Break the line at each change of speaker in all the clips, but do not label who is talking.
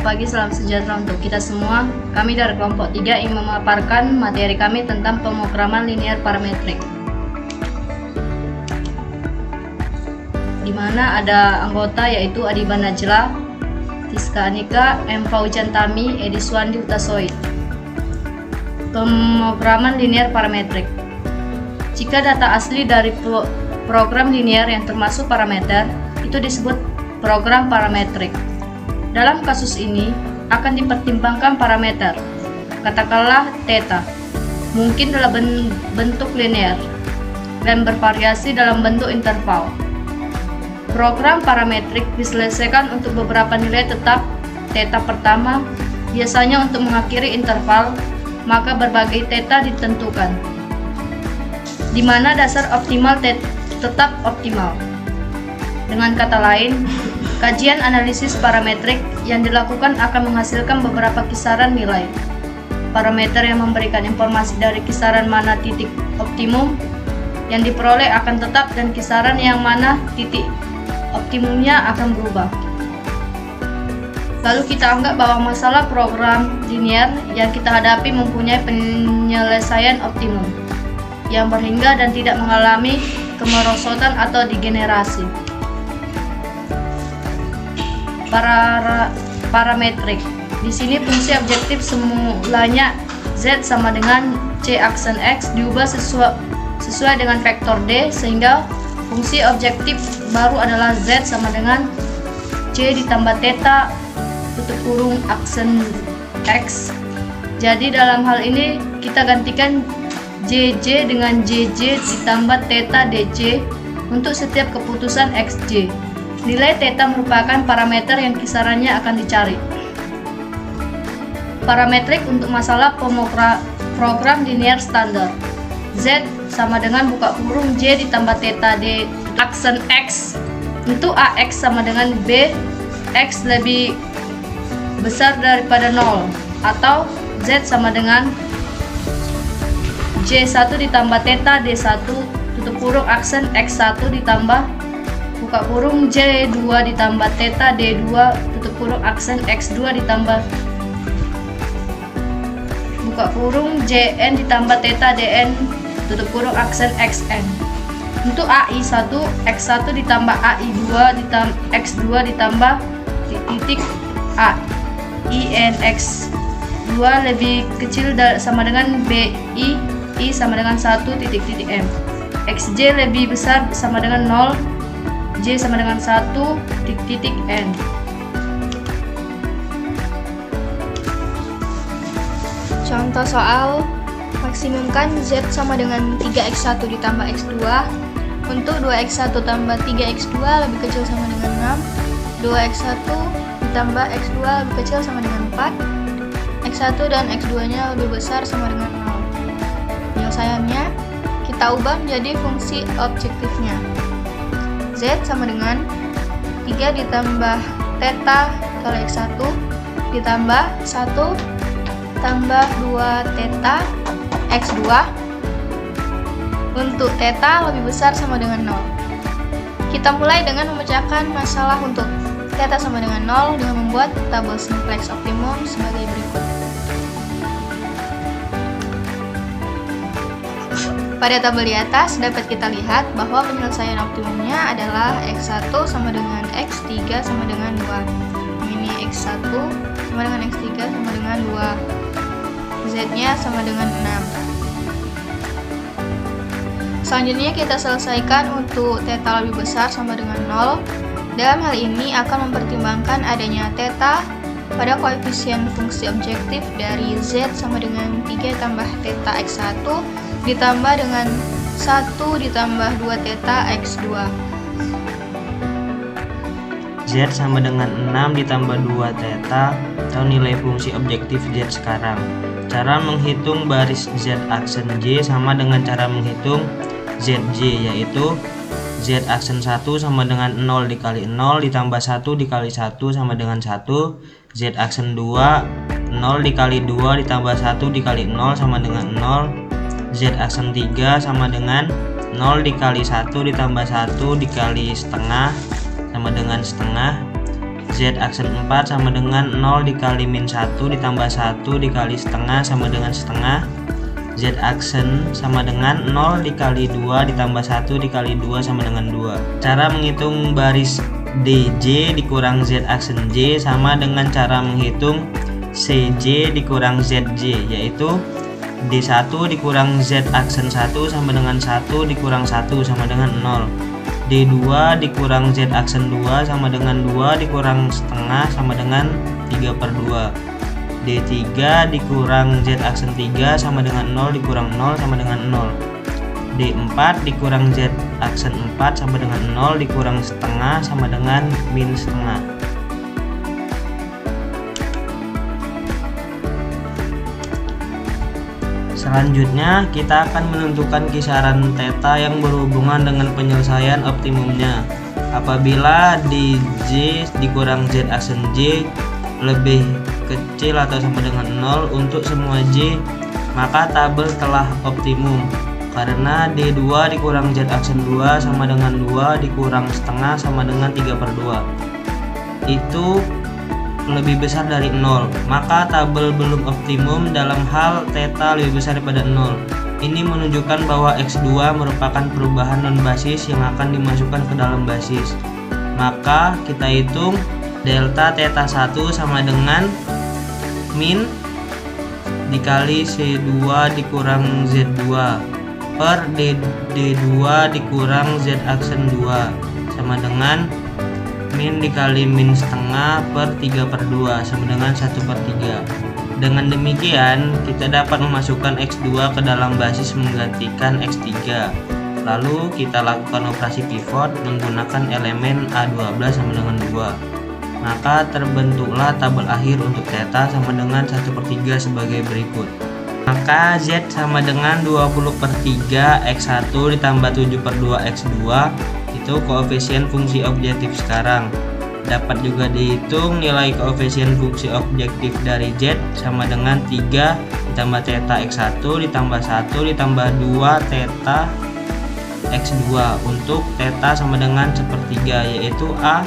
pagi, salam sejahtera untuk kita semua. Kami dari kelompok 3 ingin memaparkan materi kami tentang pemrograman linear parametrik, di mana ada anggota yaitu Adiba Najla, Tiska Anika, M. Faujan Tami, Edi Suwandi Utasoid. Pemrograman linear parametrik. Jika data asli dari program linear yang termasuk parameter, itu disebut program parametrik. Dalam kasus ini akan dipertimbangkan parameter, katakanlah theta, mungkin dalam bentuk linear dan bervariasi dalam bentuk interval. Program parametrik diselesaikan untuk beberapa nilai tetap theta pertama, biasanya untuk mengakhiri interval, maka berbagai theta ditentukan, di mana dasar optimal tetap optimal. Dengan kata lain, kajian analisis parametrik yang dilakukan akan menghasilkan beberapa kisaran nilai. Parameter yang memberikan informasi dari kisaran mana titik optimum yang diperoleh akan tetap dan kisaran yang mana titik optimumnya akan berubah. Lalu kita anggap bahwa masalah program linear yang kita hadapi mempunyai penyelesaian optimum yang berhingga dan tidak mengalami kemerosotan atau degenerasi. Parametrik. Di sini fungsi objektif semulanya Z sama dengan C aksen X diubah sesuai dengan vektor D, sehingga fungsi objektif baru adalah Z sama dengan C ditambah theta tutup kurung aksen X. Jadi dalam hal ini kita gantikan JJ dengan JJ ditambah theta DC untuk setiap keputusan XJ. Nilai theta merupakan parameter yang kisarannya akan dicari. Parametrik untuk masalah program linear standar. Z sama dengan buka kurung J ditambah theta D aksen X untuk AX sama dengan B, X lebih besar daripada 0, atau Z sama dengan J1 ditambah theta D1 tutup kurung aksen X1 ditambah buka kurung J2 ditambah theta D2 tutup kurung aksen X2 ditambah buka kurung Jn ditambah theta Dn tutup kurung aksen Xn. Untuk AI1, X1 ditambah AI2 ditambah X2 ditambah titik A IN X2 lebih kecil sama dengan BI I sama dengan 1 titik M. XJ lebih besar sama dengan 0, J sama dengan 1 titik N.
Contoh soal, maksimumkan Z sama dengan 3x1 ditambah x2 untuk 2x1 tambah 3x2 lebih kecil sama dengan 6, 2x1 ditambah x2 lebih kecil sama dengan 4, x1 dan x2 nya lebih besar sama dengan 0. Penyelesaiannya kita ubah menjadi fungsi objektifnya. Z sama dengan 3 ditambah theta kali x1 ditambah 1 tambah 2 theta x2 untuk theta lebih besar sama dengan 0. Kita mulai dengan memecahkan masalah untuk theta sama dengan 0 dengan membuat tabel simplex optimum sebagai berikut. Pada tabel di atas dapat kita lihat bahwa penyelesaian optimumnya adalah x1 sama dengan x3 sama dengan 2. Ini x1 sama dengan x3 sama dengan 2. Z-nya sama dengan 6. Selanjutnya kita selesaikan untuk theta lebih besar sama dengan 0. Dalam hal ini akan mempertimbangkan adanya theta pada koefisien fungsi objektif dari Z sama dengan 3 tambah theta x1 ditambah dengan 1 ditambah 2 theta x2.
Z sama dengan 6 ditambah 2 theta atau nilai fungsi objektif Z sekarang. Cara menghitung baris Z aksen J sama dengan cara menghitung ZJ, yaitu Z aksen 1 sama dengan 0 dikali 0 ditambah 1 dikali 1 sama dengan 1. Z aksen 2 0 dikali 2 ditambah 1 dikali 0 sama dengan 0. Z aksen 3 sama dengan 0 dikali 1 ditambah 1 dikali setengah sama dengan setengah. Z aksen 4 sama dengan 0 dikali min 1 ditambah 1 dikali setengah sama dengan setengah. Z aksen sama dengan 0 dikali 2 ditambah 1 dikali 2 sama dengan 2. Cara menghitung baris DJ dikurang Z aksen J sama dengan cara menghitung CJ dikurang ZJ, yaitu D1 dikurang Z aksen 1 sama dengan 1 dikurang 1 sama dengan 0. D2 dikurang Z aksen 2 sama dengan 2 dikurang setengah sama dengan 3/2. D3 dikurang Z aksen 3 sama dengan 0 dikurang 0 sama dengan 0. D4 dikurang Z aksen 4 sama dengan 0 dikurang setengah sama dengan min setengah. Selanjutnya, kita akan menentukan kisaran theta yang berhubungan dengan penyelesaian optimumnya. Apabila dj dikurang Z aksen J lebih kecil atau sama dengan 0 untuk semua J, maka tabel telah optimum. Karena D2 dikurang Z aksen 2 sama dengan 2 dikurang setengah sama dengan 3/2. Itu lebih besar dari 0, maka tabel belum optimum dalam hal theta lebih besar daripada 0. Ini menunjukkan bahwa X2 merupakan perubahan non-basis yang akan dimasukkan ke dalam basis. Maka kita hitung delta theta 1 sama dengan min dikali C2 dikurang Z2 per D2 dikurang Z aksen 2 sama dengan min dikali min setengah per 3/2 sama dengan 1/3. Dengan demikian kita dapat memasukkan X2 ke dalam basis menggantikan X3. Lalu kita lakukan operasi pivot menggunakan elemen A12 sama dengan 2. Maka terbentuklah tabel akhir untuk theta sama dengan 1/3 sebagai berikut. Maka Z sama dengan 20/3 X1 ditambah 7/2 X2, itu koefisien fungsi objektif sekarang. Dapat juga dihitung nilai koefisien fungsi objektif dari Z sama dengan 3 ditambah theta X1 ditambah 1 ditambah 2 theta X2 untuk theta sama dengan 1/3, yaitu A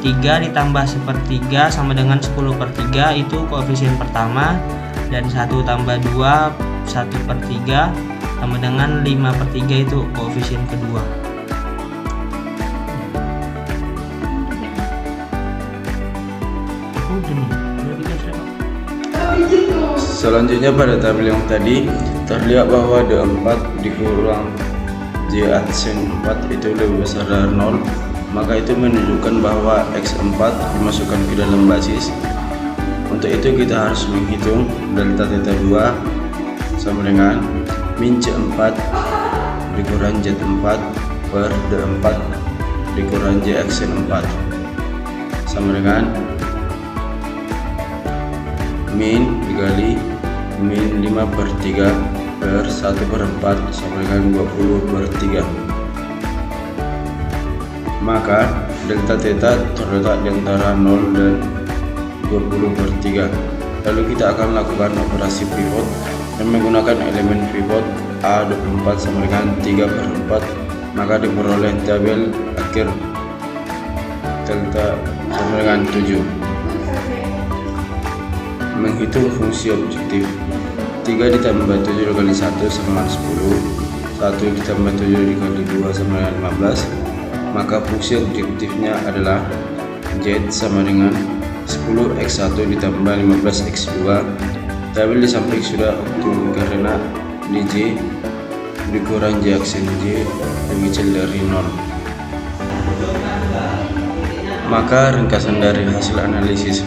3 ditambah 1/3 sama dengan 10/3 itu koefisien pertama, dan 1 tambah 2 1/3 sama dengan 5/3 itu koefisien kedua.
Selanjutnya pada tabel yang tadi terlihat bahwa D4 dikurang Z aksen 4 itu lebih besar dari 0, maka itu menunjukkan bahwa X4 dimasukkan ke dalam basis. Untuk itu kita harus menghitung delta theta 2 sama dengan min C4 dikurang Z4 per D4 dikurang Z aksen 4 sama dengan min dikali min 5/3 per 1/4 sama dengan 20/3. Maka delta theta terletak di antara 0 dan 20/3. Lalu kita akan lakukan operasi pivot dan menggunakan elemen pivot A24 sama dengan 3/4, maka diperoleh tabel akhir delta sama dengan 7. Menghitung fungsi objektif. 3 ditambah 7 dikali 1 sama dengan 10, 1 ditambah 7 dikali 2 sama dengan 15, maka fungsi objektifnya adalah Z sama dengan 10x1 ditambah 15x2. Tabel di samping sudah optimum karena dj dikurang J aksen J lebih kecil dari 0. Maka ringkasan dari hasil analisis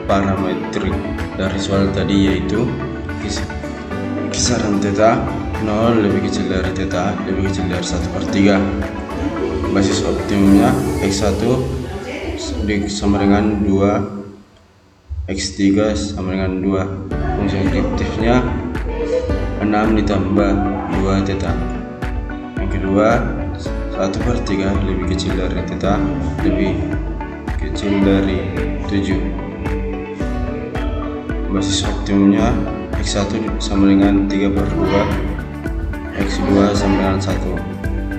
parametrik dari soal tadi yaitu kisaran theta 0 lebih kecil dari theta lebih kecil dari 1/3. Basis optimumnya X1 sama dengan 2, X3 sama dengan 2. Fungsi objektifnya 6 ditambah 2 theta. Yang kedua 1/3 lebih kecil dari theta lebih kecil dari 7. Basis optimumnya X1 sama dengan 3/2, X2 sama dengan 1.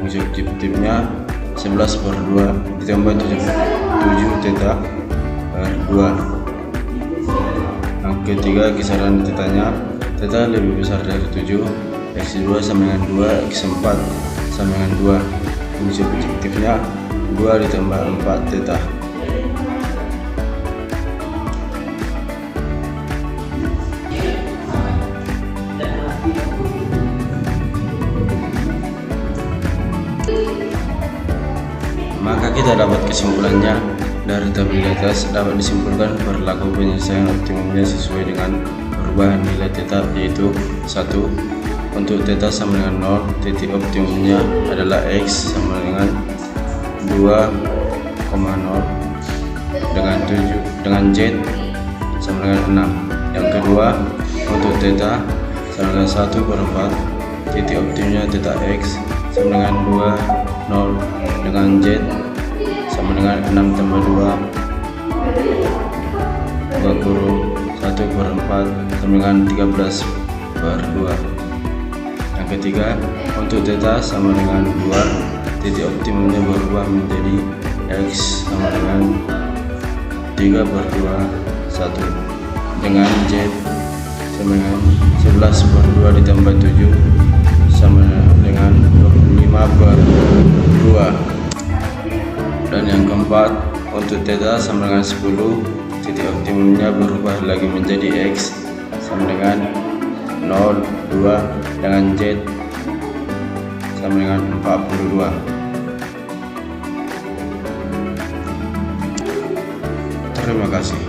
Fungsi objektifnya 11/2 ditambah 7 theta per 2. Yang ketiga, kisaran tetanya. Teta lebih besar dari 7, X2 sama dengan 2, X4 sama dengan 2. Fungsi objektifnya 2 ditambah 4 teta. Maka kita dapat kesimpulannya dari tabel di atas dapat disimpulkan perilaku penyelesaian optimumnya sesuai dengan perubahan nilai teta, yaitu 1. Untuk teta sama dengan 0, titik optimumnya adalah X sama dengan 2,0 dengan Z sama dengan 6. Yang kedua, untuk teta sama dengan 1/4, titik optimumnya teta X sama dengan 20 dengan Z sama dengan 6 tambah 2 kurung 1/4 sama dengan 13/2. Yang ketiga, untuk teta sama dengan 2, titik optimumnya berubah menjadi X sama dengan 3/2 1 dengan Z sama dengan 11/2 ditambah 7 sama dengan 25/2. Dan yang keempat, untuk teta sama dengan 10, titik optimumnya berubah lagi menjadi X sama dengan 0, 2 dengan Z sama dengan 42. Terima kasih.